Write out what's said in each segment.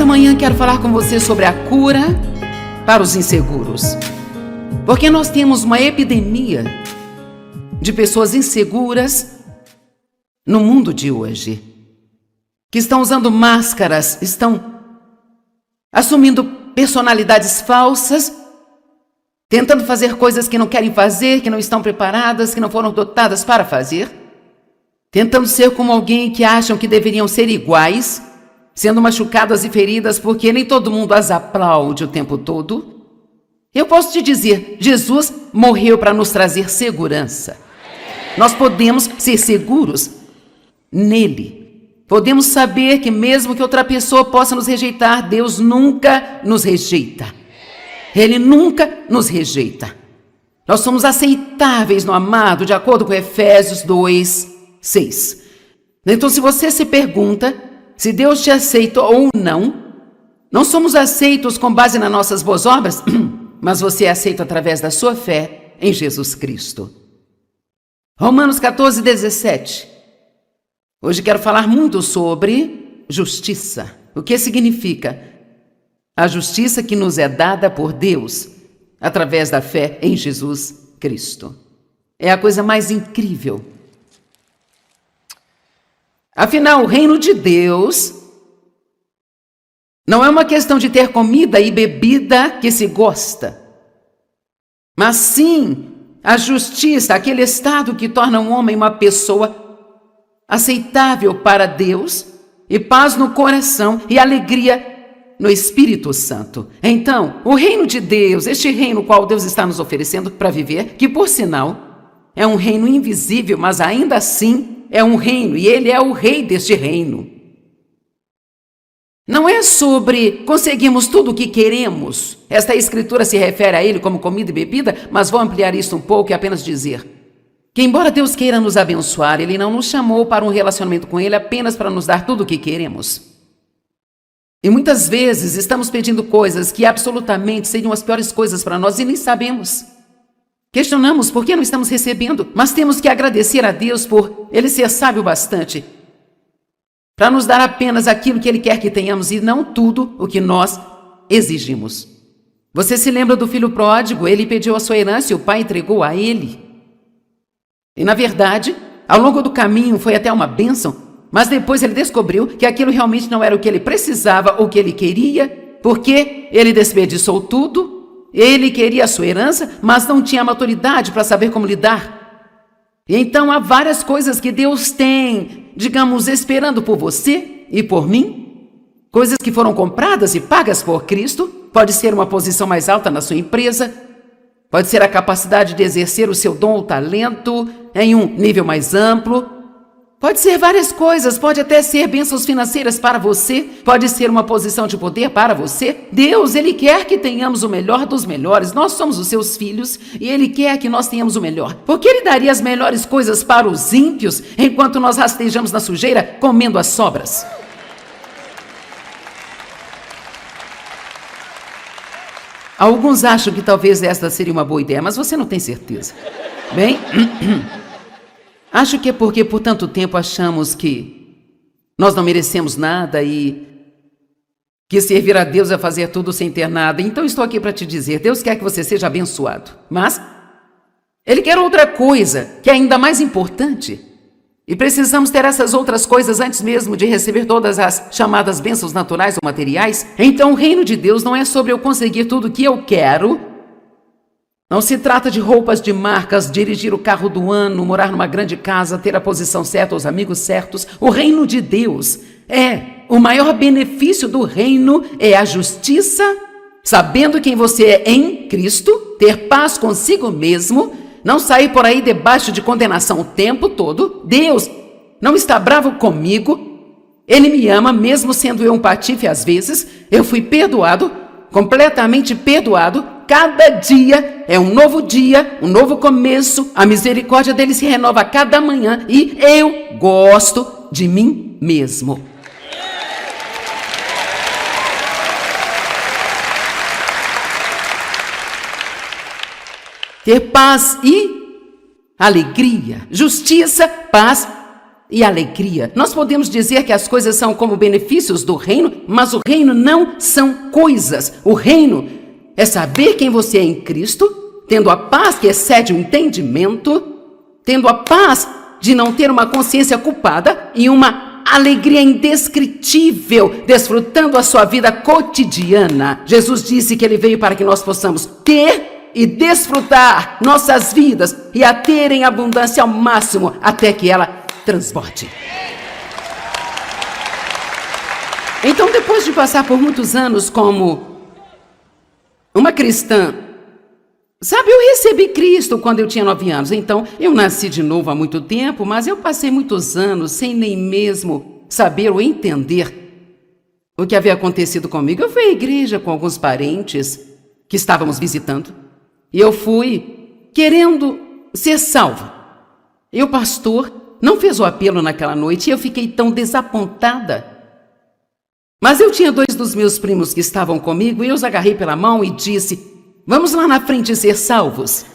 manhã quero falar com você sobre a cura para os inseguros. Porque nós temos uma epidemia de pessoas inseguras no mundo de hoje, que estão usando máscaras, estão assumindo personalidades falsas, tentando fazer coisas que não querem fazer, que não estão preparadas, que não foram dotadas para fazer, tentando ser como alguém que acham que deveriam ser iguais, sendo machucadas e feridas porque nem todo mundo as aplaude o tempo todo. Eu posso te dizer, Jesus morreu para nos trazer segurança. Nós podemos ser seguros nele. Podemos saber que mesmo que outra pessoa possa nos rejeitar, Deus nunca nos rejeita. Ele nunca nos rejeita. Nós somos aceitáveis no amado, de acordo com Efésios 2:6. Então, se você se pergunta se Deus te aceita ou não somos aceitos com base nas nossas boas obras, mas você é aceito através da sua fé em Jesus Cristo. Romanos 14:17. Hoje quero falar muito sobre justiça. O que significa? A justiça que nos é dada por Deus através da fé em Jesus Cristo. É a coisa mais incrível. Afinal, o reino de Deus não é uma questão de ter comida e bebida que se gosta, mas sim a justiça, aquele estado que torna um homem uma pessoa aceitável para Deus, e paz no coração e alegria no Espírito Santo. Então, o reino de Deus, este reino qual Deus está nos oferecendo para viver, que por sinal é um reino invisível, mas ainda assim é um reino, e Ele é o rei deste reino. Não é sobre conseguirmos tudo o que queremos. Esta escritura se refere a Ele como comida e bebida, mas vou ampliar isso um pouco e apenas dizer que, embora Deus queira nos abençoar, Ele não nos chamou para um relacionamento com Ele apenas para nos dar tudo o que queremos. E muitas vezes estamos pedindo coisas que absolutamente seriam as piores coisas para nós e nem sabemos. Questionamos por que não estamos recebendo, mas temos que agradecer a Deus por Ele ser sábio bastante para nos dar apenas aquilo que Ele quer que tenhamos e não tudo o que nós exigimos. Você se lembra do filho pródigo? Ele pediu a sua herança e o pai entregou a ele. E na verdade, ao longo do caminho foi até uma bênção, mas depois ele descobriu que aquilo realmente não era o que ele precisava ou o que ele queria, porque ele desperdiçou tudo, ele queria a sua herança, mas não tinha maturidade para saber como lidar. E então há várias coisas que Deus tem, digamos, esperando por você e por mim, coisas que foram compradas e pagas por Cristo. Pode ser uma posição mais alta na sua empresa, pode ser a capacidade de exercer o seu dom ou talento em um nível mais amplo. Pode ser várias coisas, pode até ser bênçãos financeiras para você, pode ser uma posição de poder para você. Deus, Ele quer que tenhamos o melhor dos melhores. Nós somos os seus filhos e Ele quer que nós tenhamos o melhor. Porque Ele daria as melhores coisas para os ímpios, enquanto nós rastejamos na sujeira, comendo as sobras. Alguns acham que talvez esta seria uma boa ideia, mas você não tem certeza. Bem, acho que é porque por tanto tempo achamos que nós não merecemos nada e que servir a Deus é fazer tudo sem ter nada. Então estou aqui para te dizer, Deus quer que você seja abençoado, mas Ele quer outra coisa, que é ainda mais importante. E precisamos ter essas outras coisas antes mesmo de receber todas as chamadas bênçãos naturais ou materiais. Então o reino de Deus não é sobre eu conseguir tudo o que eu quero. Não se trata de roupas de marcas, dirigir o carro do ano, morar numa grande casa, ter a posição certa, os amigos certos. O reino de Deus o maior benefício do reino é a justiça, sabendo quem você é em Cristo, ter paz consigo mesmo, não sair por aí debaixo de condenação o tempo todo. Deus não está bravo comigo, Ele me ama mesmo sendo eu um patife às vezes. Eu fui perdoado, completamente perdoado. Cada dia é um novo dia, um novo começo. A misericórdia dele se renova a cada manhã e eu gosto de mim mesmo. Ter paz e alegria, justiça, paz e alegria. Nós podemos dizer que as coisas são como benefícios do reino, mas o reino não são coisas. O reino é saber quem você é em Cristo, tendo a paz que excede o entendimento, tendo a paz de não ter uma consciência culpada e uma alegria indescritível, desfrutando a sua vida cotidiana. Jesus disse que ele veio para que nós possamos ter e desfrutar nossas vidas e a ter em abundância ao máximo até que ela transborde. Então, depois de passar por muitos anos como uma cristã, sabe, eu recebi Cristo quando eu tinha 9 anos. Então, eu nasci de novo há muito tempo, mas eu passei muitos anos sem nem mesmo saber ou entender o que havia acontecido comigo. Eu fui à igreja com alguns parentes que estávamos visitando e eu fui querendo ser salva. E o pastor não fez o apelo naquela noite e eu fiquei tão desapontada. Mas eu tinha 2 dos meus primos que estavam comigo e eu os agarrei pela mão e disse: vamos lá na frente ser salvos.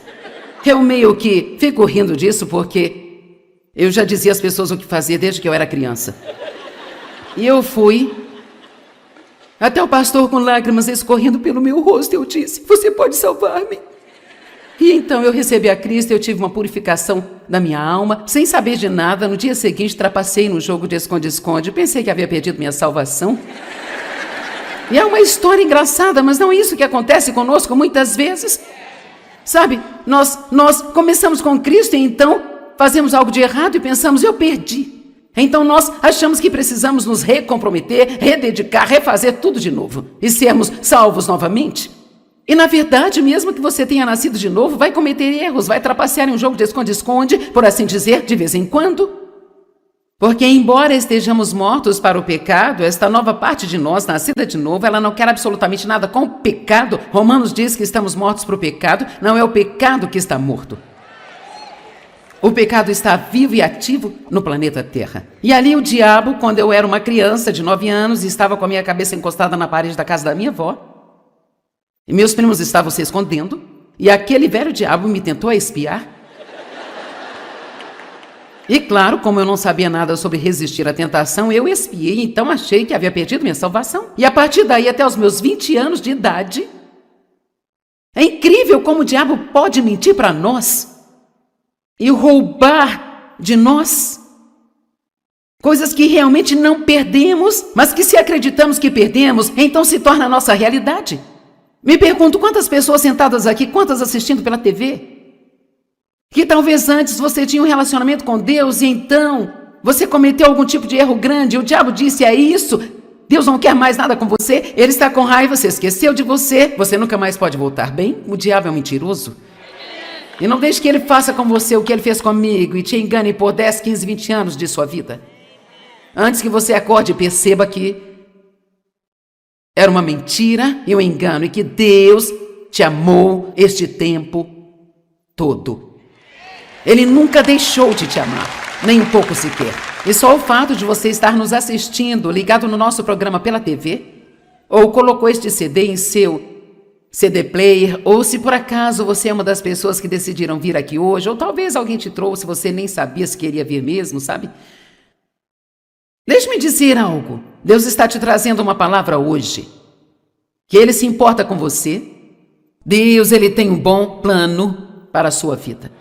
Eu meio que fico rindo disso porque eu já dizia às pessoas o que fazer desde que eu era criança. E eu fui até o pastor com lágrimas escorrendo pelo meu rosto. Eu disse: você pode salvar-me? E então eu recebi a Cristo, eu tive uma purificação da minha alma, sem saber de nada. No dia seguinte, trapacei no jogo de esconde-esconde. Pensei que havia perdido minha salvação. E é uma história engraçada, mas não é isso que acontece conosco muitas vezes. Sabe, nós começamos com Cristo e então fazemos algo de errado e pensamos: eu perdi. Então nós achamos que precisamos nos recomprometer, rededicar, refazer tudo de novo e sermos salvos novamente. E na verdade, mesmo que você tenha nascido de novo, vai cometer erros, vai trapacear em um jogo de esconde-esconde, por assim dizer, de vez em quando. Porque embora estejamos mortos para o pecado, esta nova parte de nós, nascida de novo, ela não quer absolutamente nada com o pecado. Romanos diz que estamos mortos para o pecado, não é o pecado que está morto. O pecado está vivo e ativo no planeta Terra. E ali o diabo, quando eu era uma criança de 9 anos, estava com a minha cabeça encostada na parede da casa da minha avó, e meus primos estavam se escondendo, e aquele velho diabo me tentou espiar. E claro, como eu não sabia nada sobre resistir à tentação, eu espiei, então achei que havia perdido minha salvação. E a partir daí, até os meus 20 anos de idade, é incrível como o diabo pode mentir para nós e roubar de nós coisas que realmente não perdemos, mas que se acreditamos que perdemos, então se torna a nossa realidade. Me pergunto quantas pessoas sentadas aqui, quantas assistindo pela TV, que talvez antes você tinha um relacionamento com Deus e então você cometeu algum tipo de erro grande, o diabo disse: é isso, Deus não quer mais nada com você, ele está com raiva, você esqueceu de você nunca mais pode voltar bem. O diabo é um mentiroso. E não deixe que ele faça com você o que ele fez comigo e te engane por 10, 15, 20 anos de sua vida. Antes que você acorde e perceba que era uma mentira e um engano e que Deus te amou este tempo todo. Ele nunca deixou de te amar, nem um pouco sequer. E só o fato de você estar nos assistindo, ligado no nosso programa pela TV, ou colocou este CD em seu CD player, ou se por acaso você é uma das pessoas que decidiram vir aqui hoje, ou talvez alguém te trouxe, você nem sabia se queria vir mesmo, sabe? Deixe-me dizer algo. Deus está te trazendo uma palavra hoje, que Ele se importa com você. Deus, Ele tem um bom plano para a sua vida.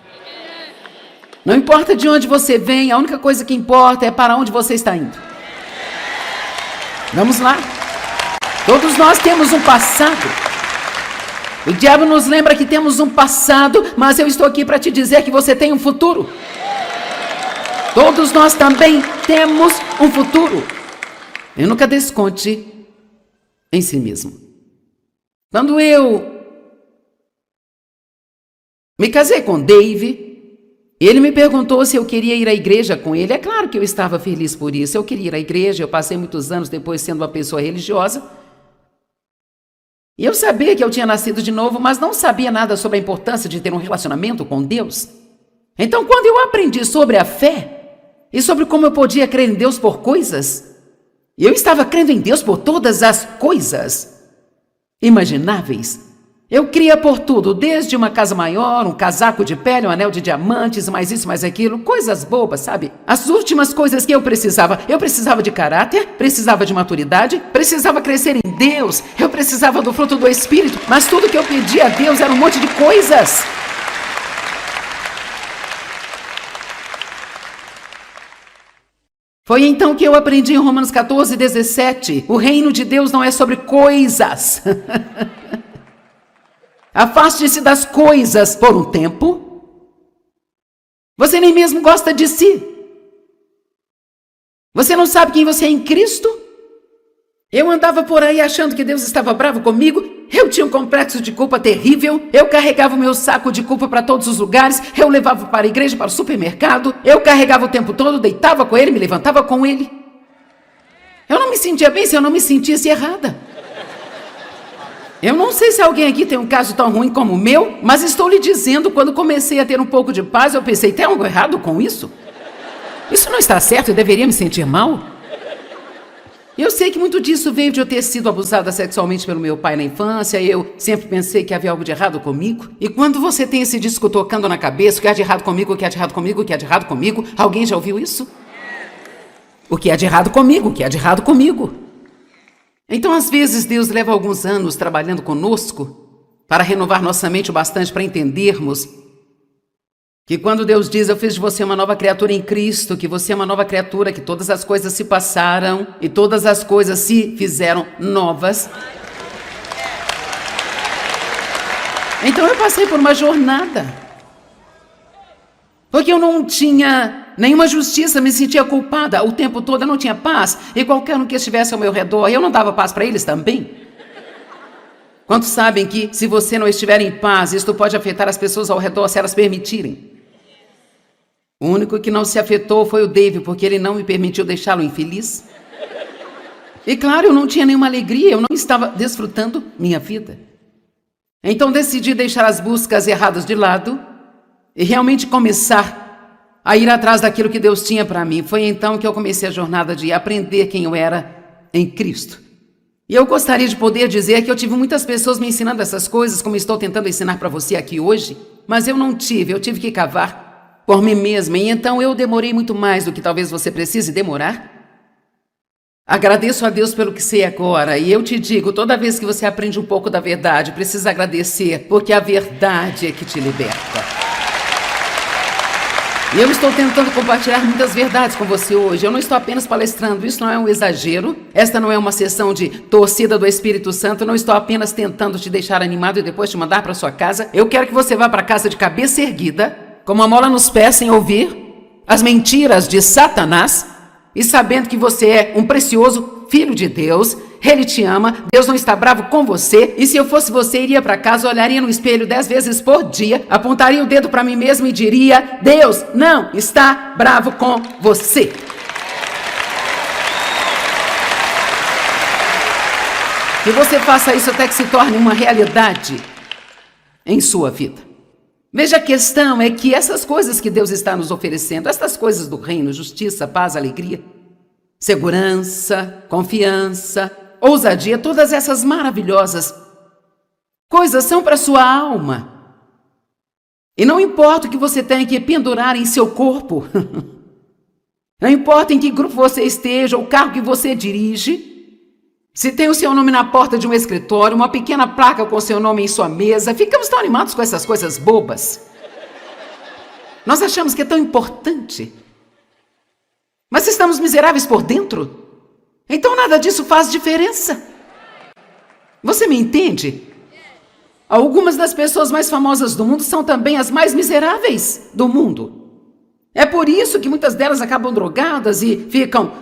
Não importa de onde você vem, a única coisa que importa é para onde você está indo. Vamos lá. Todos nós temos um passado. O diabo nos lembra que temos um passado, mas eu estou aqui para te dizer que você tem um futuro. Todos nós também temos um futuro. E nunca desconte em si mesmo. Quando eu me casei com Dave, ele me perguntou se eu queria ir à igreja com ele. É claro que eu estava feliz por isso. Eu queria ir à igreja, eu passei muitos anos depois sendo uma pessoa religiosa. E eu sabia que eu tinha nascido de novo, mas não sabia nada sobre a importância de ter um relacionamento com Deus. Então, quando eu aprendi sobre a fé e sobre como eu podia crer em Deus por coisas, eu estava crendo em Deus por todas as coisas imagináveis. Eu queria por tudo, desde uma casa maior, um casaco de pele, um anel de diamantes, mais isso, mais aquilo, coisas bobas, sabe? As últimas coisas que eu precisava de caráter, precisava de maturidade, precisava crescer em Deus, eu precisava do fruto do Espírito, mas tudo que eu pedia a Deus era um monte de coisas. Foi então que eu aprendi em Romanos 14:17, o reino de Deus não é sobre coisas. Afaste-se das coisas por um tempo. Você nem mesmo gosta de si. Você não sabe quem você é em Cristo? Eu andava por aí achando que Deus estava bravo comigo. Eu tinha um complexo de culpa terrível. Eu carregava o meu saco de culpa para todos os lugares. Eu levava para a igreja, para o supermercado. Eu carregava o tempo todo, deitava com ele, me levantava com ele. Eu não me sentia bem se eu não me sentisse errada. Eu não sei se alguém aqui tem um caso tão ruim como o meu, mas estou lhe dizendo, quando comecei a ter um pouco de paz, eu pensei, tem algo errado com isso? Isso não está certo, eu deveria me sentir mal? Eu sei que muito disso veio de eu ter sido abusada sexualmente pelo meu pai na infância, eu sempre pensei que havia algo de errado comigo. E quando você tem esse disco tocando na cabeça, o que há de errado comigo, o que há de errado comigo, o que há de errado comigo, alguém já ouviu isso? O que há de errado comigo, o que há de errado comigo? Então, às vezes, Deus leva alguns anos trabalhando conosco para renovar nossa mente o bastante para entendermos que quando Deus diz, eu fiz de você uma nova criatura em Cristo, que você é uma nova criatura, que todas as coisas se passaram e todas as coisas se fizeram novas. Então, eu passei por uma jornada. Porque eu não tinha nenhuma justiça, me sentia culpada o tempo todo, eu não tinha paz. E qualquer um que estivesse ao meu redor, eu não dava paz para eles também? Quantos sabem que se você não estiver em paz, isto pode afetar as pessoas ao redor se elas permitirem? O único que não se afetou foi o David, porque ele não me permitiu deixá-lo infeliz. E claro, eu não tinha nenhuma alegria, eu não estava desfrutando minha vida. Então decidi deixar as buscas erradas de lado e realmente começar a ir atrás daquilo que Deus tinha para mim. Foi então que eu comecei a jornada de aprender quem eu era em Cristo. E eu gostaria de poder dizer que eu tive muitas pessoas me ensinando essas coisas, como estou tentando ensinar para você aqui hoje, mas eu não tive, eu tive que cavar por mim mesma, e então eu demorei muito mais do que talvez você precise demorar. Agradeço a Deus pelo que sei agora, e eu te digo, toda vez que você aprende um pouco da verdade, precisa agradecer, porque a verdade é que te liberta. E eu estou tentando compartilhar muitas verdades com você hoje. Eu não estou apenas palestrando, isso não é um exagero. Esta não é uma sessão de torcida do Espírito Santo. Eu não estou apenas tentando te deixar animado e depois te mandar para sua casa. Eu quero que você vá para casa de cabeça erguida, com uma mola nos pés, sem ouvir as mentiras de Satanás, e sabendo que você é um precioso filho de Deus. Ele te ama, Deus não está bravo com você, e se eu fosse você, iria para casa, olharia no espelho 10 vezes por dia, apontaria o dedo para mim mesmo e diria, Deus não está bravo com você. Que você faça isso até que se torne uma realidade em sua vida. Veja, a questão é que essas coisas que Deus está nos oferecendo, essas coisas do reino, justiça, paz, alegria, segurança, confiança, ousadia, todas essas maravilhosas coisas são para sua alma. E não importa o que você tenha que pendurar em seu corpo, não importa em que grupo você esteja, o carro que você dirige, se tem o seu nome na porta de um escritório, uma pequena placa com o seu nome em sua mesa, ficamos tão animados com essas coisas bobas. Nós achamos que é tão importante. Mas estamos miseráveis por dentro? Então nada disso faz diferença. Você me entende? Algumas das pessoas mais famosas do mundo são também as mais miseráveis do mundo. É por isso que muitas delas acabam drogadas e ficam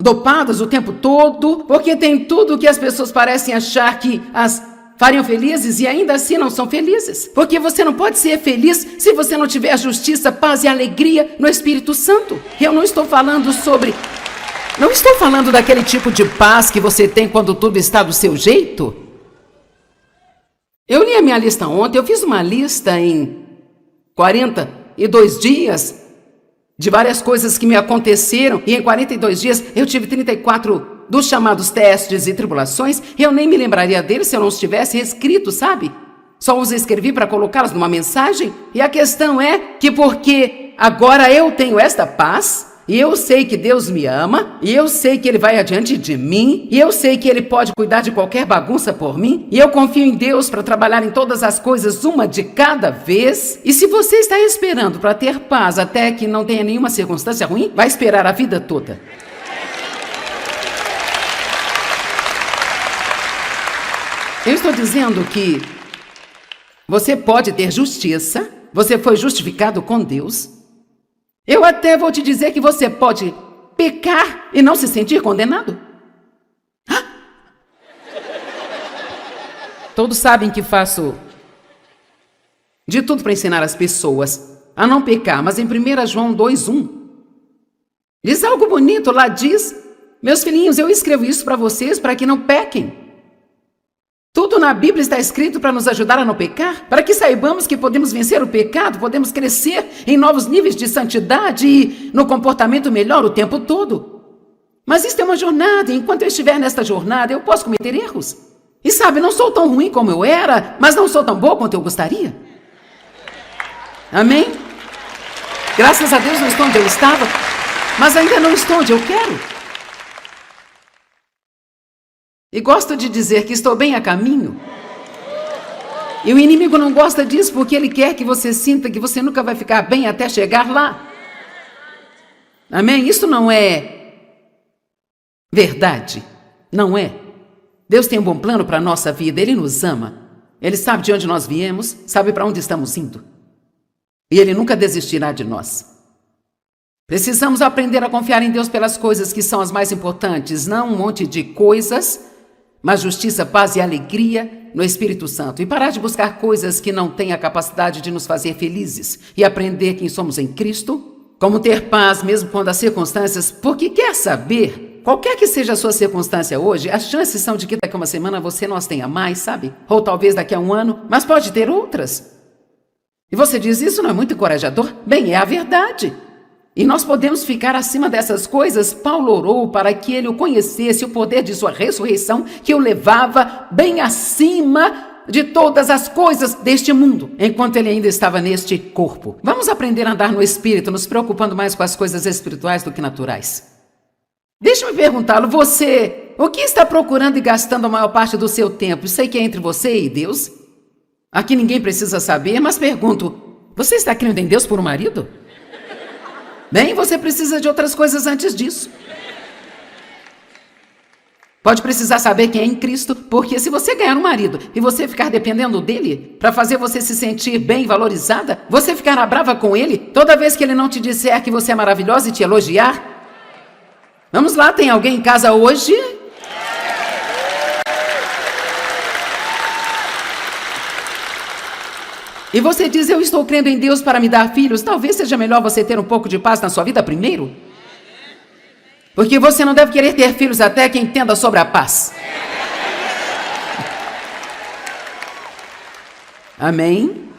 dopadas o tempo todo, porque tem tudo o que as pessoas parecem achar que as fariam felizes e ainda assim não são felizes. Porque você não pode ser feliz se você não tiver justiça, paz e alegria no Espírito Santo. Eu não estou falando daquele tipo de paz que você tem quando tudo está do seu jeito. Eu li a minha lista ontem, eu fiz uma lista em 42 dias de várias coisas que me aconteceram, e em 42 dias eu tive 34 dos chamados testes e tribulações, eu nem me lembraria deles se eu não os tivesse escrito, sabe? Só os escrevi para colocá-los numa mensagem. E a questão é que porque agora eu tenho esta paz, e eu sei que Deus me ama, e eu sei que Ele vai adiante de mim, e eu sei que Ele pode cuidar de qualquer bagunça por mim, e eu confio em Deus para trabalhar em todas as coisas, uma de cada vez. E se você está esperando para ter paz até que não tenha nenhuma circunstância ruim, vai esperar a vida toda. Eu estou dizendo que você pode ter justiça, você foi justificado com Deus. Eu até vou te dizer que você pode pecar e não se sentir condenado. Todos sabem que faço de tudo para ensinar as pessoas a não pecar, mas em 1 João 2:1 diz algo bonito, lá diz: meus filhinhos, eu escrevo isso para vocês para que não pequem. Tudo na Bíblia está escrito para nos ajudar a não pecar, para que saibamos que podemos vencer o pecado, podemos crescer em novos níveis de santidade e no comportamento melhor o tempo todo. Mas isso é uma jornada, e enquanto eu estiver nesta jornada, eu posso cometer erros. E sabe, não sou tão ruim como eu era, mas não sou tão boa quanto eu gostaria. Amém? Graças a Deus não estou onde eu estava, mas ainda não estou onde eu quero. E gosto de dizer que estou bem a caminho. E o inimigo não gosta disso porque ele quer que você sinta que você nunca vai ficar bem até chegar lá. Amém? Isso não é verdade. Não é. Deus tem um bom plano para a nossa vida. Ele nos ama. Ele sabe de onde nós viemos, sabe para onde estamos indo. E Ele nunca desistirá de nós. Precisamos aprender a confiar em Deus pelas coisas que são as mais importantes, não um monte de coisas, mas justiça, paz e alegria no Espírito Santo. E parar de buscar coisas que não têm a capacidade de nos fazer felizes. E aprender quem somos em Cristo. Como ter paz mesmo quando as circunstâncias... Porque quer saber, qualquer que seja a sua circunstância hoje, as chances são de que daqui a uma semana você não as tenha mais, sabe? Ou talvez daqui a um ano, mas pode ter outras. E você diz, isso não é muito encorajador? Bem, é a verdade. E nós podemos ficar acima dessas coisas. Paulo orou para que ele o conhecesse, o poder de sua ressurreição, que o levava bem acima de todas as coisas deste mundo, enquanto ele ainda estava neste corpo. Vamos aprender a andar no Espírito, nos preocupando mais com as coisas espirituais do que naturais. Deixa-me perguntá-lo, você, o que está procurando e gastando a maior parte do seu tempo? Sei que é entre você e Deus. Aqui ninguém precisa saber, mas pergunto, você está crendo em Deus por um marido? Bem, você precisa de outras coisas antes disso. Pode precisar saber quem é em Cristo, porque se você ganhar um marido e você ficar dependendo dele para fazer você se sentir bem valorizada, você ficará brava com ele toda vez que ele não te disser que você é maravilhosa e te elogiar. Vamos lá, tem alguém em casa hoje? E você diz, eu estou crendo em Deus para me dar filhos. Talvez seja melhor você ter um pouco de paz na sua vida primeiro. Porque você não deve querer ter filhos até que entenda sobre a paz. Amém?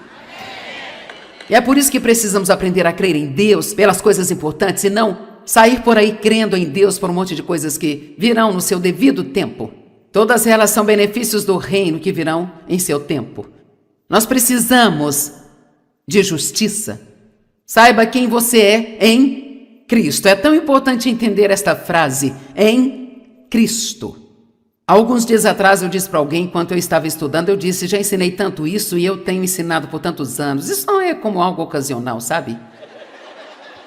E é por isso que precisamos aprender a crer em Deus pelas coisas importantes e não sair por aí crendo em Deus por um monte de coisas que virão no seu devido tempo. Todas elas são benefícios do reino que virão em seu tempo. Nós precisamos de justiça. Saiba quem você é em Cristo. É tão importante entender esta frase, em Cristo. Alguns dias atrás eu disse para alguém, enquanto eu estava estudando, eu disse, já ensinei tanto isso e eu tenho ensinado por tantos anos. Isso não é como algo ocasional, sabe?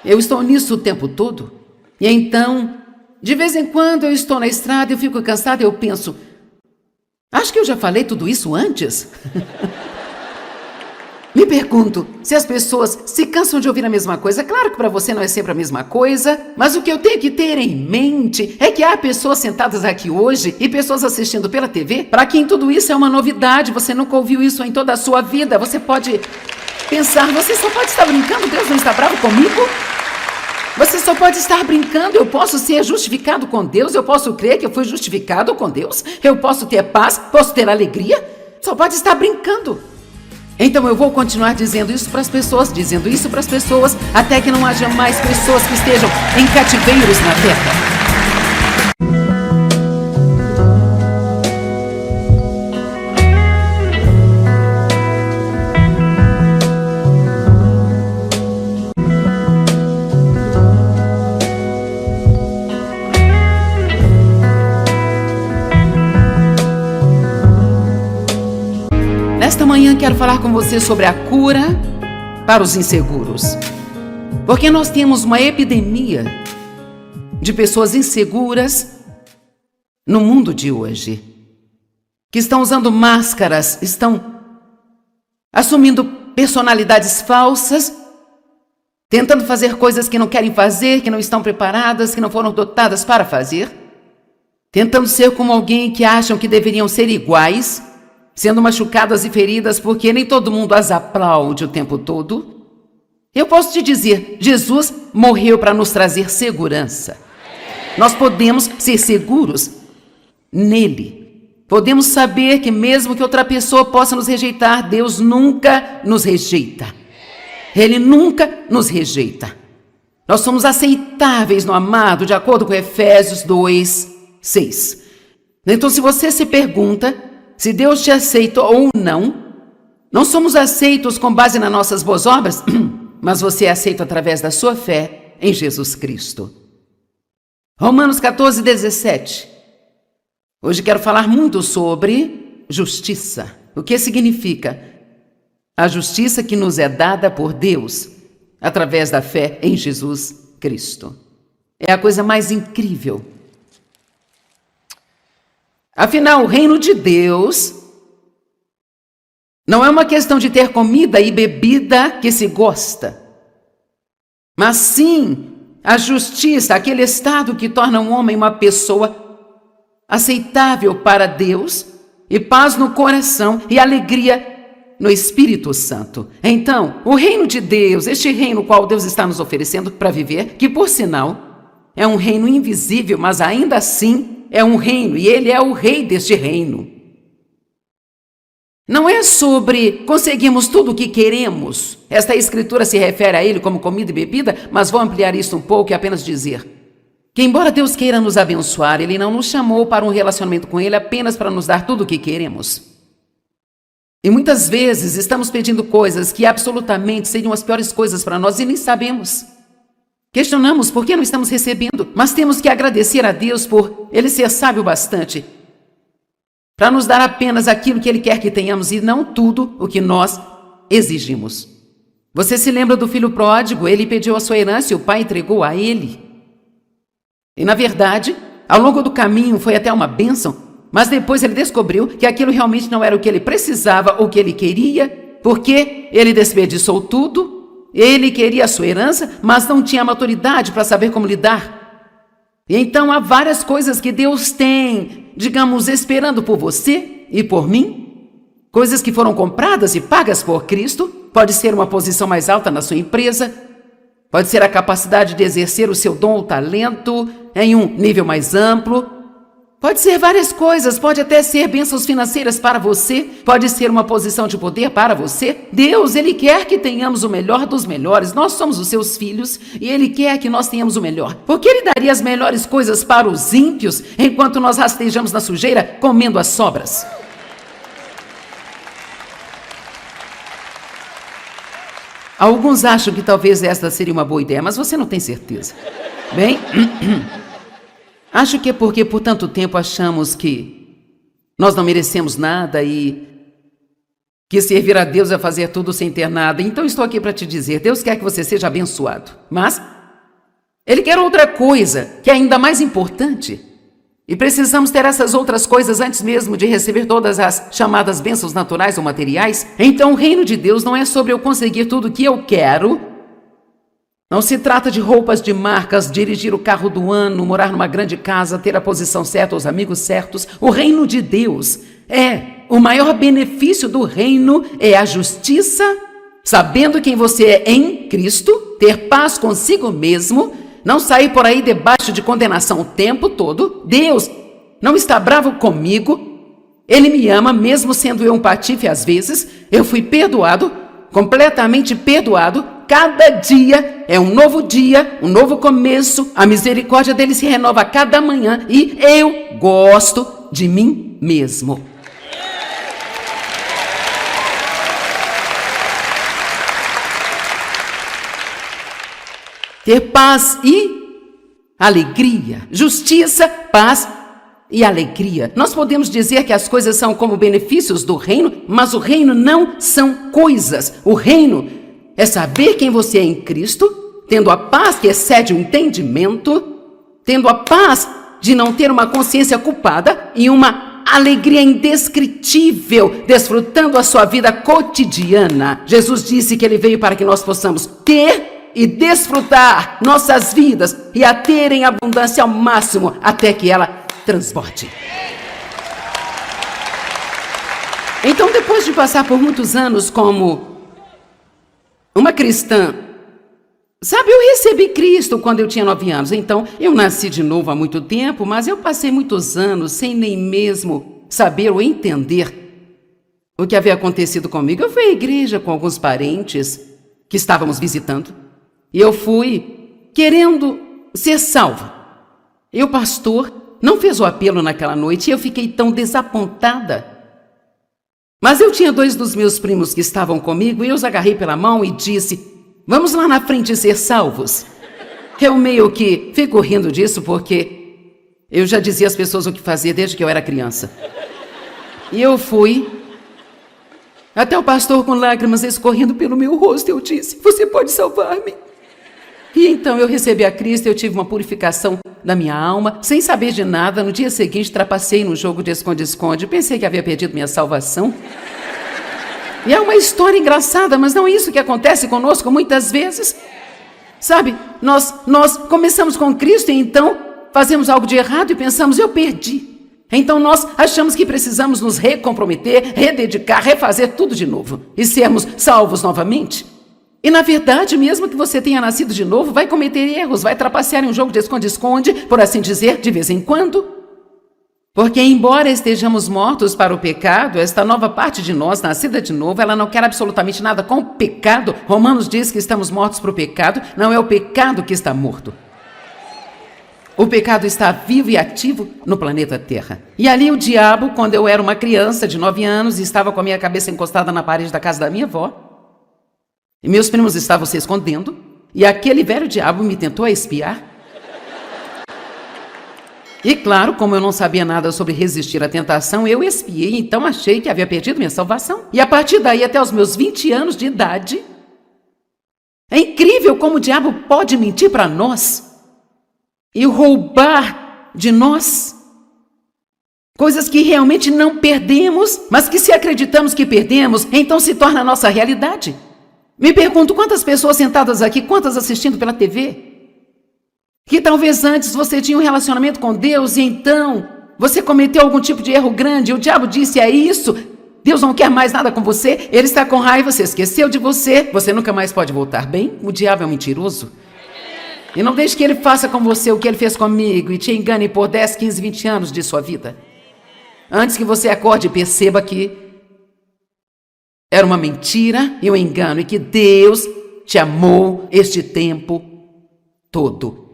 Eu estou nisso o tempo todo. E então, de vez em quando eu estou na estrada, eu fico cansada e eu penso, acho que eu já falei tudo isso antes. Me pergunto se as pessoas se cansam de ouvir a mesma coisa. Claro que para você não é sempre a mesma coisa, mas o que eu tenho que ter em mente é que há pessoas sentadas aqui hoje e pessoas assistindo pela TV, para quem tudo isso é uma novidade, você nunca ouviu isso em toda a sua vida. Você pode pensar, você só pode estar brincando, Deus não está bravo comigo? Você só pode estar brincando, eu posso ser justificado com Deus, eu posso crer que eu fui justificado com Deus, eu posso ter paz, posso ter alegria, só pode estar brincando. Então eu vou continuar dizendo isso para as pessoas, até que não haja mais pessoas que estejam em cativeiros na terra. quero falar com você sobre a cura para os inseguros. Porque nós temos uma epidemia de pessoas inseguras no mundo de hoje, que estão usando máscaras, estão assumindo personalidades falsas, tentando fazer coisas que não querem fazer, que não estão preparadas, que não foram dotadas para fazer, tentando ser como alguém que acham que deveriam ser iguais, sendo machucadas e feridas porque nem todo mundo as aplaude o tempo todo. Eu posso te dizer, Jesus morreu para nos trazer segurança. Nós podemos ser seguros nele. Podemos saber que mesmo que outra pessoa possa nos rejeitar, Deus nunca nos rejeita. Ele nunca nos rejeita. Nós somos aceitáveis no amado, de acordo com Efésios 2:6. Então, se você se pergunta se Deus te aceita ou não, não somos aceitos com base nas nossas boas obras, mas você é aceito através da sua fé em Jesus Cristo. Romanos 14:17. Hoje quero falar muito sobre justiça. O que significa? A justiça que nos é dada por Deus através da fé em Jesus Cristo. É a coisa mais incrível. Afinal, o reino de Deus não é uma questão de ter comida e bebida que se gosta, mas sim a justiça, aquele estado que torna um homem uma pessoa aceitável para Deus, e paz no coração e alegria no Espírito Santo. Então, o reino de Deus, este reino qual Deus está nos oferecendo para viver, que por sinal é um reino invisível, mas ainda assim é um reino, e ele é o rei deste reino. Não é sobre conseguirmos tudo o que queremos. Esta escritura se refere a ele como comida e bebida, mas vou ampliar isso um pouco e apenas dizer que, embora Deus queira nos abençoar, ele não nos chamou para um relacionamento com ele apenas para nos dar tudo o que queremos. E muitas vezes estamos pedindo coisas que absolutamente seriam as piores coisas para nós e nem sabemos. Questionamos por que não estamos recebendo, mas temos que agradecer a Deus por ele ser sábio bastante para nos dar apenas aquilo que ele quer que tenhamos e não tudo o que nós exigimos. Você se lembra do filho pródigo? Ele pediu a sua herança e o pai entregou a ele. E na verdade, ao longo do caminho foi até uma bênção, mas depois ele descobriu que aquilo realmente não era o que ele precisava ou o que ele queria, porque ele desperdiçou tudo. Ele queria a sua herança, mas não tinha maturidade para saber como lidar. E então há várias coisas que Deus tem, digamos, esperando por você e por mim. Coisas que foram compradas e pagas por Cristo. Pode ser uma posição mais alta na sua empresa. Pode ser a capacidade de exercer o seu dom ou talento em um nível mais amplo. Pode ser várias coisas, pode até ser bênçãos financeiras para você, pode ser uma posição de poder para você. Deus, ele quer que tenhamos o melhor dos melhores. Nós somos os seus filhos e ele quer que nós tenhamos o melhor. Porque ele daria as melhores coisas para os ímpios, enquanto nós rastejamos na sujeira, comendo as sobras. Alguns acham que talvez esta seria uma boa ideia, mas você não tem certeza. Bem... Acho que é porque por tanto tempo achamos que nós não merecemos nada e que servir a Deus é fazer tudo sem ter nada. Então estou aqui para te dizer, Deus quer que você seja abençoado, mas ele quer outra coisa, que é ainda mais importante. E precisamos ter essas outras coisas antes mesmo de receber todas as chamadas bênçãos naturais ou materiais. Então o reino de Deus não é sobre eu conseguir tudo o que eu quero. Não se trata de roupas de marcas, dirigir o carro do ano, morar numa grande casa, ter a posição certa, os amigos certos. O reino de Deus o maior benefício do reino é a justiça, sabendo quem você é em Cristo, ter paz consigo mesmo, não sair por aí debaixo de condenação o tempo todo. Deus não está bravo comigo, ele me ama mesmo sendo eu um patife às vezes. Eu fui perdoado, completamente perdoado. Cada dia é um novo começo. A misericórdia dele se renova a cada manhã e eu gosto de mim mesmo. Ter paz e alegria, justiça, paz e alegria. Nós podemos dizer que as coisas são como benefícios do reino, mas o reino não são coisas. O reino é saber quem você é em Cristo, tendo a paz que excede o entendimento, tendo a paz de não ter uma consciência culpada e uma alegria indescritível, desfrutando a sua vida cotidiana. Jesus disse que ele veio para que nós possamos ter e desfrutar nossas vidas e a ter em abundância ao máximo até que ela transborde. Então, depois de passar por muitos anos como uma cristã, sabe, eu recebi Cristo quando eu tinha 9 anos. Então, eu nasci de novo há muito tempo, mas eu passei muitos anos sem nem mesmo saber ou entender o que havia acontecido comigo. Eu fui à igreja com alguns parentes que estávamos visitando e eu fui querendo ser salva. E o pastor não fez o apelo naquela noite e eu fiquei tão desapontada. Mas eu tinha 2 dos meus primos que estavam comigo e eu os agarrei pela mão e disse: vamos lá na frente ser salvos. Eu meio que fico rindo disso porque eu já dizia às pessoas o que fazer desde que eu era criança. E eu fui até o pastor com lágrimas escorrendo pelo meu rosto. Eu disse: você pode salvar-me? E então eu recebi a Cristo, eu tive uma purificação da minha alma, sem saber de nada. No dia seguinte trapacei no jogo de esconde-esconde, pensei que havia perdido minha salvação. E é uma história engraçada, mas não é isso que acontece conosco muitas vezes. Sabe, nós começamos com Cristo e então fazemos algo de errado e pensamos: eu perdi. Então nós achamos que precisamos nos recomprometer, rededicar, refazer tudo de novo e sermos salvos novamente. E na verdade, mesmo que você tenha nascido de novo, vai cometer erros, vai trapacear em um jogo de esconde-esconde, por assim dizer, de vez em quando. Porque embora estejamos mortos para o pecado, esta nova parte de nós, nascida de novo, ela não quer absolutamente nada com o pecado. Romanos diz que estamos mortos para o pecado, não é o pecado que está morto. O pecado está vivo e ativo no planeta Terra. E ali o diabo, quando eu era uma criança de 9 anos, estava com a minha cabeça encostada na parede da casa da minha avó, e meus primos estavam se escondendo, e aquele velho diabo me tentou espiar. E claro, como eu não sabia nada sobre resistir à tentação, eu espiei, então achei que havia perdido minha salvação. E a partir daí, até os meus 20 anos de idade, é incrível como o diabo pode mentir para nós e roubar de nós coisas que realmente não perdemos, mas que se acreditamos que perdemos, então se torna a nossa realidade. Me pergunto quantas pessoas sentadas aqui, quantas assistindo pela TV, que talvez antes você tinha um relacionamento com Deus e então você cometeu algum tipo de erro grande, o diabo disse: é isso, Deus não quer mais nada com você, ele está com raiva, você esqueceu de você nunca mais pode voltar. Bem, o diabo é um mentiroso. E não deixe que ele faça com você o que ele fez comigo e te engane por 10, 15, 20 anos de sua vida. Antes que você acorde e perceba que era uma mentira e um engano e que Deus te amou este tempo todo.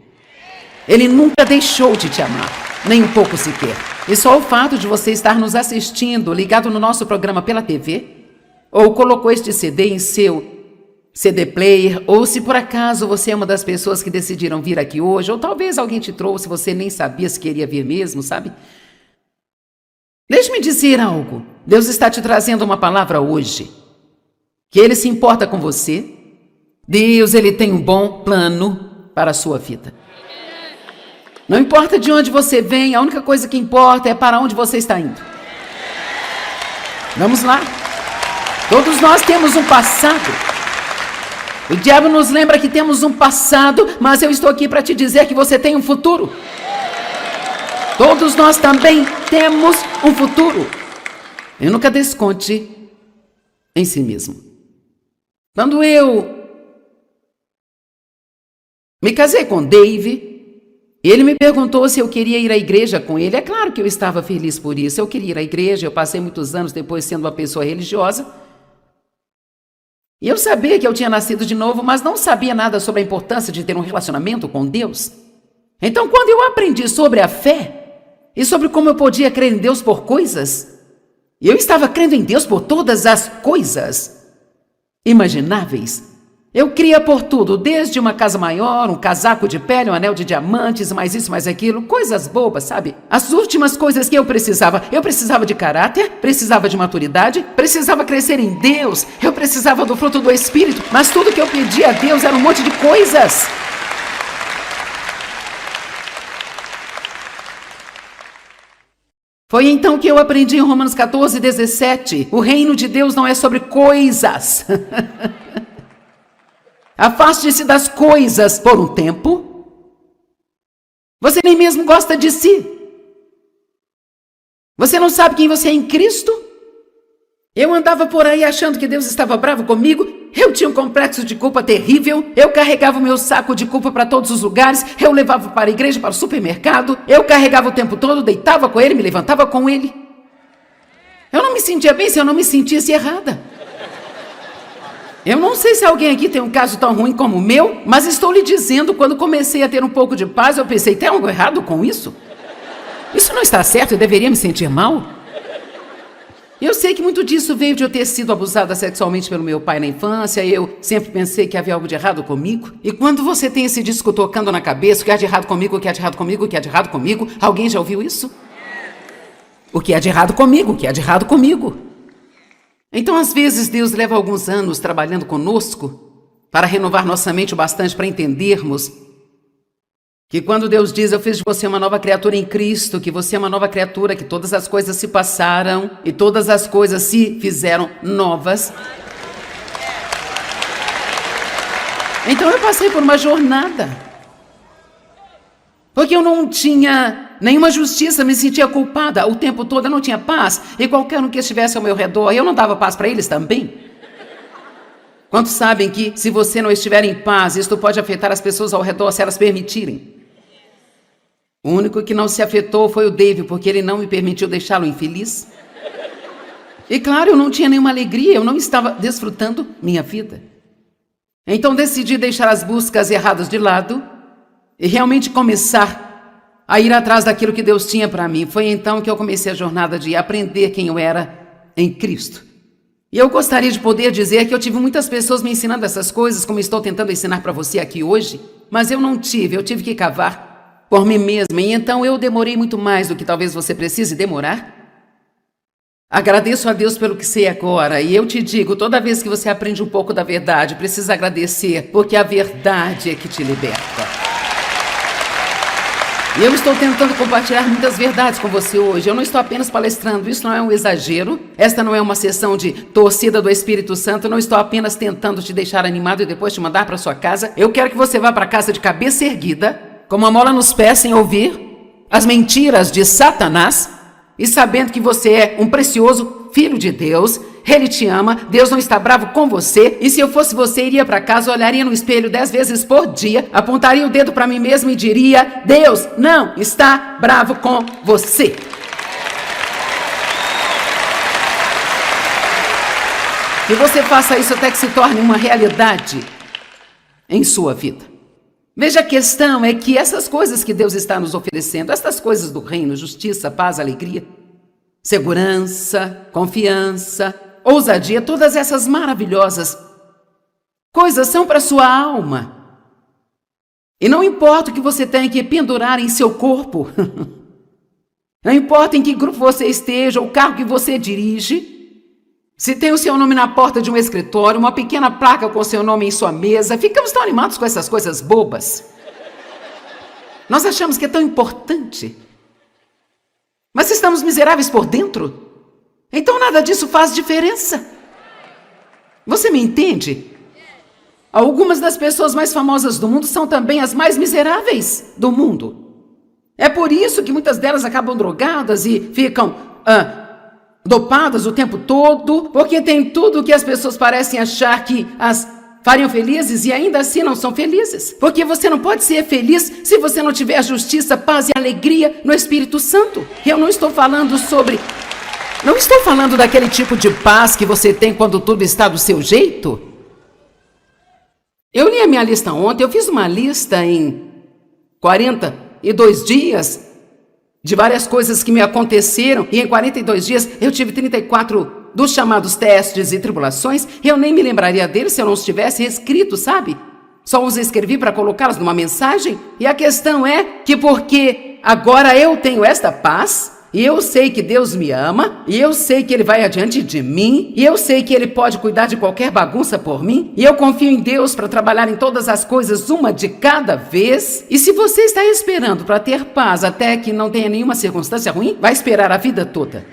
Ele nunca deixou de te amar, nem um pouco sequer. E só o fato de você estar nos assistindo, ligado no nosso programa pela TV, ou colocou este CD em seu CD player, ou se por acaso você é uma das pessoas que decidiram vir aqui hoje, ou talvez alguém te trouxe, você nem sabia se queria vir mesmo, sabe? Deixe-me dizer algo. Deus está te trazendo uma palavra hoje, que Ele se importa com você. Deus, Ele tem um bom plano para a sua vida. Não importa de onde você vem, a única coisa que importa é para onde você está indo. Vamos lá. Todos nós temos um passado. O diabo nos lembra que temos um passado, mas eu estou aqui para te dizer que você tem um futuro. Todos nós também temos um futuro. E nunca desconte em si mesmo. Quando eu me casei com Dave, ele me perguntou se eu queria ir à igreja com ele. É claro que eu estava feliz por isso. Eu queria ir à igreja, eu passei muitos anos depois sendo uma pessoa religiosa. E eu sabia que eu tinha nascido de novo, mas não sabia nada sobre a importância de ter um relacionamento com Deus. Então, quando eu aprendi sobre a fé e sobre como eu podia crer em Deus por coisas, eu estava crendo em Deus por todas as coisas imagináveis. Eu queria por tudo, desde uma casa maior, um casaco de pele, um anel de diamantes, mais isso, mais aquilo, coisas bobas, sabe? As últimas coisas que eu precisava de caráter, precisava de maturidade, precisava crescer em Deus, eu precisava do fruto do Espírito, mas tudo que eu pedia a Deus era um monte de coisas. Foi então que eu aprendi em Romanos 14:17, o reino de Deus não é sobre coisas. Afaste-se das coisas por um tempo. Você nem mesmo gosta de si. Você não sabe quem você é em Cristo? Eu andava por aí achando que Deus estava bravo comigo. Eu tinha um complexo de culpa terrível. Eu carregava o meu saco de culpa para todos os lugares. Eu levava para a igreja, para o supermercado. Eu carregava o tempo todo, deitava com ele, me levantava com ele. Eu não me sentia bem se eu não me sentisse errada. Eu não sei se alguém aqui tem um caso tão ruim como o meu, mas estou lhe dizendo, quando comecei a ter um pouco de paz, eu pensei, tem algo errado com isso? Isso não está certo, eu deveria me sentir mal? Eu sei que muito disso veio de eu ter sido abusada sexualmente pelo meu pai na infância, eu sempre pensei que havia algo de errado comigo. E quando você tem esse disco tocando na cabeça, o que há de errado comigo, o que há de errado comigo, o que há de errado comigo, alguém já ouviu isso? O que há de errado comigo, o que há de errado comigo? Então, às vezes, Deus leva alguns anos trabalhando conosco para renovar nossa mente o bastante para entendermos que quando Deus diz, eu fiz de você uma nova criatura em Cristo, que você é uma nova criatura, que todas as coisas se passaram e todas as coisas se fizeram novas. Então, eu passei por uma jornada. Porque eu não tinha nenhuma justiça, me sentia culpada o tempo todo, eu não tinha paz. E qualquer um que estivesse ao meu redor, eu não dava paz para eles também? Quantos sabem que se você não estiver em paz, isto pode afetar as pessoas ao redor se elas permitirem? O único que não se afetou foi o David, porque ele não me permitiu deixá-lo infeliz. E claro, eu não tinha nenhuma alegria, eu não estava desfrutando minha vida. Então decidi deixar as buscas erradas de lado e realmente começar a ir atrás daquilo que Deus tinha para mim. Foi então que eu comecei a jornada de aprender quem eu era em Cristo. E eu gostaria de poder dizer que eu tive muitas pessoas me ensinando essas coisas, como estou tentando ensinar para você aqui hoje, mas eu tive que cavar por mim mesma, e então eu demorei muito mais do que talvez você precise demorar. Agradeço a Deus pelo que sei agora, e eu te digo, toda vez que você aprende um pouco da verdade, precisa agradecer, porque a verdade é que te liberta. E eu estou tentando compartilhar muitas verdades com você hoje. Eu não estou apenas palestrando, isso não é um exagero. Esta não é uma sessão de torcida do Espírito Santo. Eu não estou apenas tentando te deixar animado e depois te mandar para sua casa. Eu quero que você vá para casa de cabeça erguida, com uma mola nos pés, sem ouvir as mentiras de Satanás, e sabendo que você é um precioso filho de Deus. Ele te ama, Deus não está bravo com você, e se eu fosse você, iria para casa, olharia no espelho 10 vezes por dia, apontaria o dedo para mim mesmo e diria, Deus não está bravo com você. Que você faça isso até que se torne uma realidade em sua vida. Veja, a questão é que essas coisas que Deus está nos oferecendo, essas coisas do reino, justiça, paz, alegria, segurança, confiança, ousadia, todas essas maravilhosas coisas são para sua alma. E não importa o que você tenha que pendurar em seu corpo, não importa em que grupo você esteja, o carro que você dirige, se tem o seu nome na porta de um escritório, uma pequena placa com o seu nome em sua mesa, ficamos tão animados com essas coisas bobas. Nós achamos que é tão importante. Mas se estamos miseráveis por dentro, então nada disso faz diferença. Você me entende? Algumas das pessoas mais famosas do mundo são também as mais miseráveis do mundo. É por isso que muitas delas acabam drogadas e ficam dopadas o tempo todo, porque tem tudo o que as pessoas parecem achar que as fariam felizes e ainda assim não são felizes. Porque você não pode ser feliz se você não tiver justiça, paz e alegria no Espírito Santo. E eu não estou falando daquele tipo de paz que você tem quando tudo está do seu jeito. Eu li a minha lista ontem, eu fiz uma lista em 42 dias de várias coisas que me aconteceram, e em 42 dias eu tive 34 dos chamados testes e tribulações, eu nem me lembraria deles se eu não os tivesse escrito, sabe? Só os escrevi para colocá-los numa mensagem. E a questão é que porque agora eu tenho esta paz, e eu sei que Deus me ama, e eu sei que Ele vai adiante de mim, e eu sei que Ele pode cuidar de qualquer bagunça por mim, e eu confio em Deus para trabalhar em todas as coisas, uma de cada vez. E se você está esperando para ter paz até que não tenha nenhuma circunstância ruim, vai esperar a vida toda.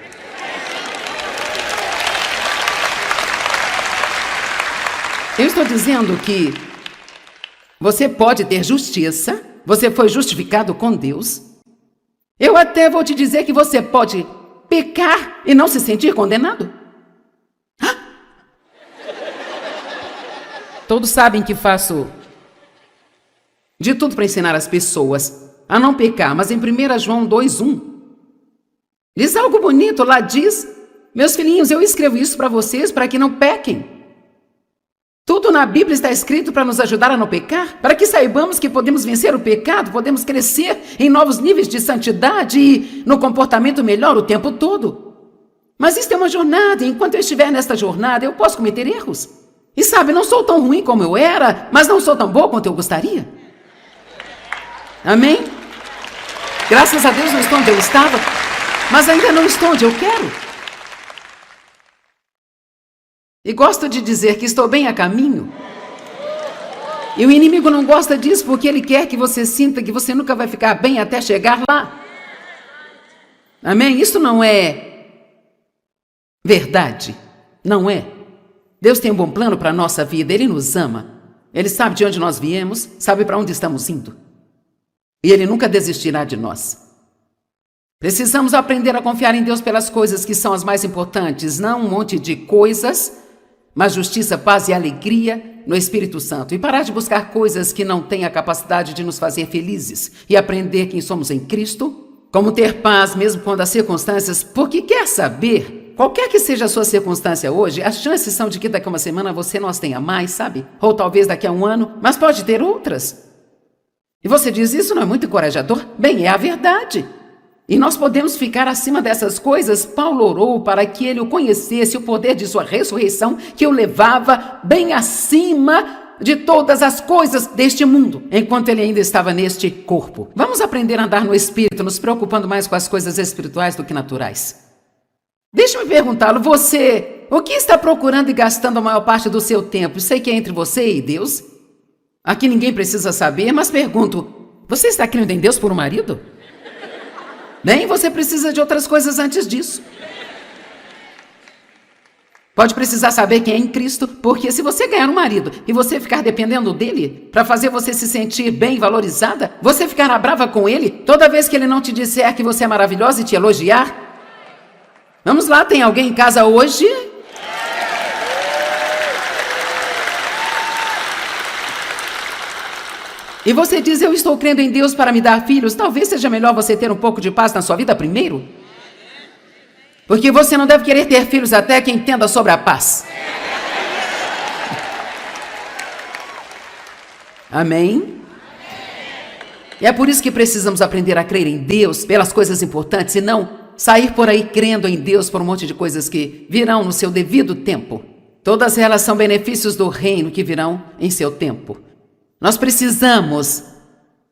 Eu estou dizendo que você pode ter justiça, você foi justificado com Deus. Eu até vou te dizer que você pode pecar e não se sentir condenado. Todos sabem que faço de tudo para ensinar as pessoas a não pecar, mas em 1 João 2:1 diz algo bonito, lá diz: meus filhinhos, eu escrevo isso para vocês para que não pequem. Tudo na Bíblia está escrito para nos ajudar a não pecar, para que saibamos que podemos vencer o pecado, podemos crescer em novos níveis de santidade e no comportamento melhor o tempo todo. Mas isso é uma jornada, e enquanto eu estiver nesta jornada, eu posso cometer erros. E sabe, não sou tão ruim como eu era, mas não sou tão boa quanto eu gostaria. Amém? Graças a Deus não estou onde eu estava, mas ainda não estou onde eu quero. E gosto de dizer que estou bem a caminho. E o inimigo não gosta disso porque ele quer que você sinta que você nunca vai ficar bem até chegar lá. Amém? Isso não é verdade. Não é. Deus tem um bom plano para a nossa vida. Ele nos ama. Ele sabe de onde nós viemos, sabe para onde estamos indo. E Ele nunca desistirá de nós. Precisamos aprender a confiar em Deus pelas coisas que são as mais importantes, não um monte de coisas, mas justiça, paz e alegria no Espírito Santo. E parar de buscar coisas que não têm a capacidade de nos fazer felizes. E aprender quem somos em Cristo. Como ter paz mesmo quando as circunstâncias... Porque quer saber, qualquer que seja a sua circunstância hoje, as chances são de que daqui a uma semana você não as tenha mais, sabe? Ou talvez daqui a um ano, mas pode ter outras. E você diz, isso não é muito encorajador? Bem, é a verdade. E nós podemos ficar acima dessas coisas. Paulo orou para que ele o conhecesse, o poder de sua ressurreição, que o levava bem acima de todas as coisas deste mundo, enquanto ele ainda estava neste corpo. Vamos aprender a andar no Espírito, nos preocupando mais com as coisas espirituais do que naturais. Deixa-me perguntá-lo, você, o que está procurando e gastando a maior parte do seu tempo? Sei que é entre você e Deus. Aqui ninguém precisa saber, mas pergunto, você está crendo em Deus por um marido? Nem você precisa de outras coisas antes disso. Pode precisar saber quem é em Cristo, porque se você ganhar um marido e você ficar dependendo dele para fazer você se sentir bem valorizada, você ficará brava com ele toda vez que ele não te disser que você é maravilhosa e te elogiar. Vamos lá, tem alguém em casa hoje? E você diz, eu estou crendo em Deus para me dar filhos. Talvez seja melhor você ter um pouco de paz na sua vida primeiro. Porque você não deve querer ter filhos até que entenda sobre a paz. Amém? E é por isso que precisamos aprender a crer em Deus pelas coisas importantes e não sair por aí crendo em Deus por um monte de coisas que virão no seu devido tempo. Todas elas são benefícios do reino que virão em seu tempo. Nós precisamos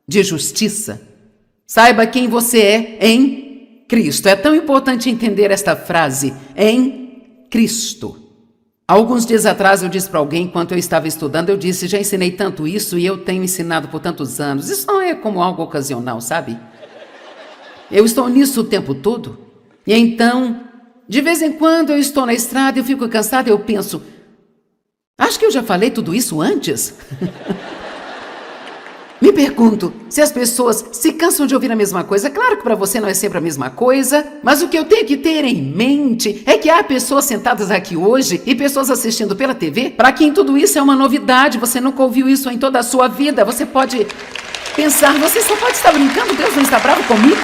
de justiça. Saiba quem você é em Cristo. É tão importante entender esta frase, em Cristo. Alguns dias atrás eu disse para alguém, enquanto eu estava estudando, eu disse, já ensinei tanto isso e eu tenho ensinado por tantos anos. Isso não é como algo ocasional, sabe? Eu estou nisso o tempo todo. E então, de vez em quando eu estou na estrada, eu fico cansada e eu penso, acho que eu já falei tudo isso antes. Me pergunto se as pessoas se cansam de ouvir a mesma coisa. Claro que para você não é sempre a mesma coisa, mas o que eu tenho que ter em mente é que há pessoas sentadas aqui hoje e pessoas assistindo pela TV, para quem tudo isso é uma novidade, você nunca ouviu isso em toda a sua vida. Você pode pensar, você só pode estar brincando, Deus não está bravo comigo?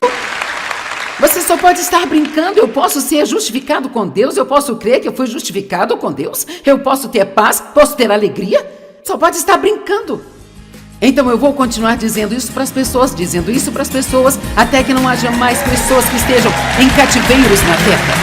Você só pode estar brincando, eu posso ser justificado com Deus, eu posso crer que eu fui justificado com Deus, eu posso ter paz, posso ter alegria, só pode estar brincando. Então eu vou continuar dizendo isso para as pessoas, até que não haja mais pessoas que estejam em cativeiros na terra.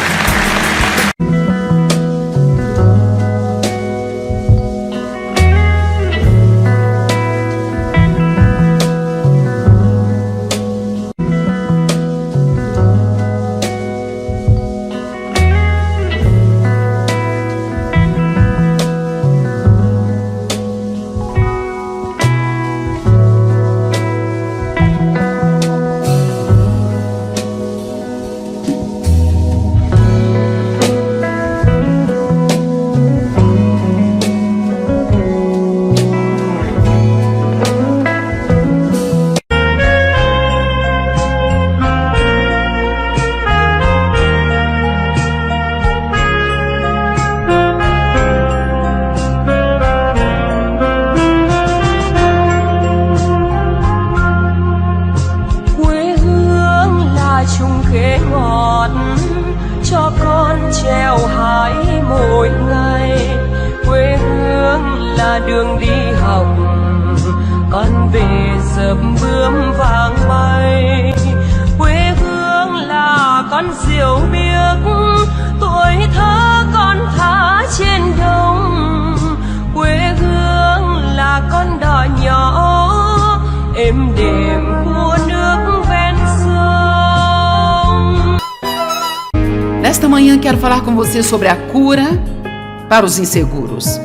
đường đi học, con về sớm bướm vàng bay. Quê hương là con diều biếc, tuổi thơ con thả trên đồng. Quê hương là con đò nhỏ êm đềm của nước ven sông. Nesta manhã quero falar com você sobre a cura para os inseguros.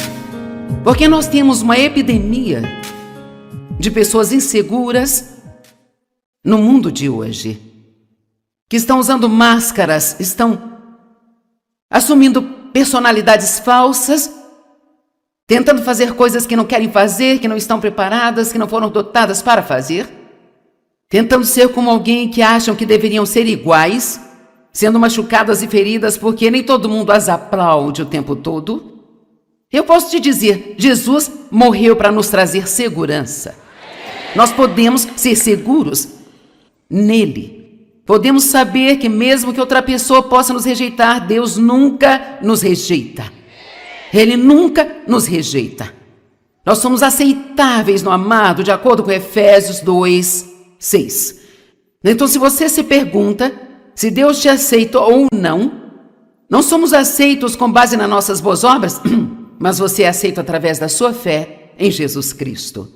Porque nós temos uma epidemia de pessoas inseguras no mundo de hoje, que estão usando máscaras, estão assumindo personalidades falsas, tentando fazer coisas que não querem fazer, que não estão preparadas, que não foram dotadas para fazer, tentando ser como alguém que acham que deveriam ser iguais, sendo machucadas e feridas porque nem todo mundo as aplaude o tempo todo. Eu posso te dizer, Jesus morreu para nos trazer segurança. Nós podemos ser seguros nele. Podemos saber que mesmo que outra pessoa possa nos rejeitar, Deus nunca nos rejeita. Ele nunca nos rejeita. Nós somos aceitáveis no amado, de acordo com Efésios 2:6. Então, se você se pergunta se Deus te aceita ou não somos aceitos com base nas nossas boas obras, mas você é aceito através da sua fé em Jesus Cristo.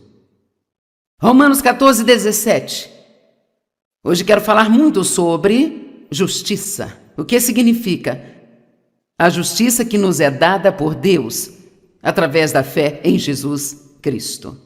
Romanos 14:17. Hoje quero falar muito sobre justiça. O que significa? A justiça que nos é dada por Deus através da fé em Jesus Cristo.